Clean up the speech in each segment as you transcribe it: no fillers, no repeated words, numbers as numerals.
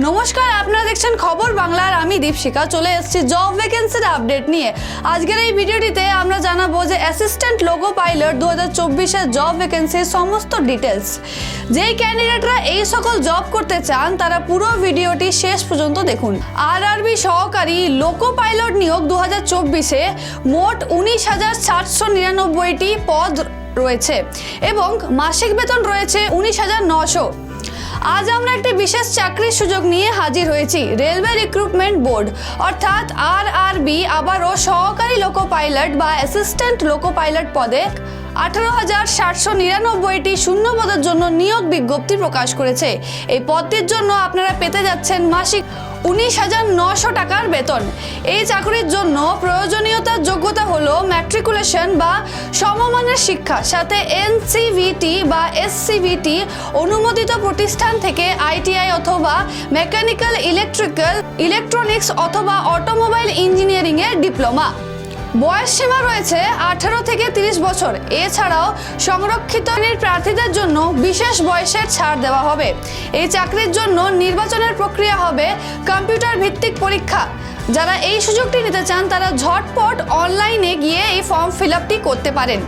নমস্কার, আপনারা দেখছেন খবর বাংলার। আমি দীপশিকা চলে এসেছি জব ভ্যাকেন্সির আপডেট নিয়ে। আজকের এই ভিডিওটিতে আমরা জানাবো যে অ্যাসিস্ট্যান্ট লোকো পাইলট 2024-এর জব ভ্যাকেন্সির সমস্ত ডিটেলস। যেই ক্যান্ডিডেটরা এই সকল জব করতে চান তারা পুরো ভিডিওটি শেষ পর্যন্ত দেখুন। আরআরবি সহকারী লোকো পাইলট নিয়োগ 2024-এ মোট 19,799টি পদ রয়েছে এবং মাসিক বেতন রয়েছে 19,900। আজ আমরা একটি বিশেষ চাকরির সুযোগ নিয়ে হাজির হয়েছি। রেলওয়ে রিক্রুটমেন্ট বোর্ড অর্থাৎ আরআরবি আবারও সহকারী লোকো পাইলট বা অ্যাসিস্ট্যান্ট লোকো পাইলট পদে 18,799টি শূন্য পদের জন্য নিয়োগ বিজ্ঞপ্তি প্রকাশ করেছে। এই পদটির জন্য আপনারা পেতে যাচ্ছেন মাসিক 19,900 টাকার বেতন। এই চাকরির জন্য প্রয়োজনীয়তার যোগ্যতা হলো ম্যাট্রিকুলেশন বা সমমানের শিক্ষা, সাথে এনসিভিটি বা এসসিভিটি অনুমোদিত প্রতিষ্ঠান থেকে আইটিআই অথবা মেকানিক্যাল, ইলেকট্রনিক্স অথবা অটোমোবাইল ইঞ্জিনিয়ারিং এর ডিপ্লোমা। বয়স সীমা রয়েছে 18 থেকে 30 বছর। এছাড়াও সংরক্ষিত প্রার্থীদের জন্য বিশেষ বয়সের ছাড় দেওয়া হবে। এই চাকরির জন্য নির্বাচনের প্রক্রিয়া হবে কম্পিউটার ভিত্তিক পরীক্ষা। যারা এই সুযোগটি নিতে চান তারা ঝটপট অনলাইনে গিয়ে এই ফর্ম ফিল আপটি করতে পারেন।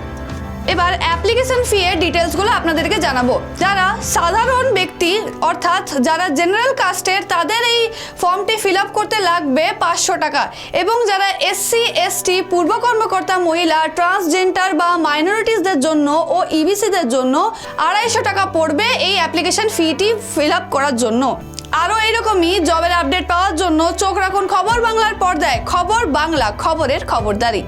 এবার অ্যাপ্লিকেশন ফি এর ডিটেলসগুলো আপনাদেরকে জানাবো। যারা সাধারণ ব্যক্তি অর্থাৎ যারা জেনারেল কাস্টের তাদের এই ফর্মটি ফিল আপ করতে লাগবে 500 টাকা এবং যারা এসসি এসটি, পূর্ব কর্মকর্তা মহিলা, ট্রান্সজেন্ডার বা মাইনরিটিসদের জন্য ও ইবিসিদের জন্য 250 টাকা পড়বে এই অ্যাপ্লিকেশন ফিটি ফিল আপ করার জন্য। আরও এইরকমই জবের আপডেট পাওয়ার জন্য চোখ রাখুন খবর বাংলার পর্দায়। খবর বাংলা, খবরের খবরদারি।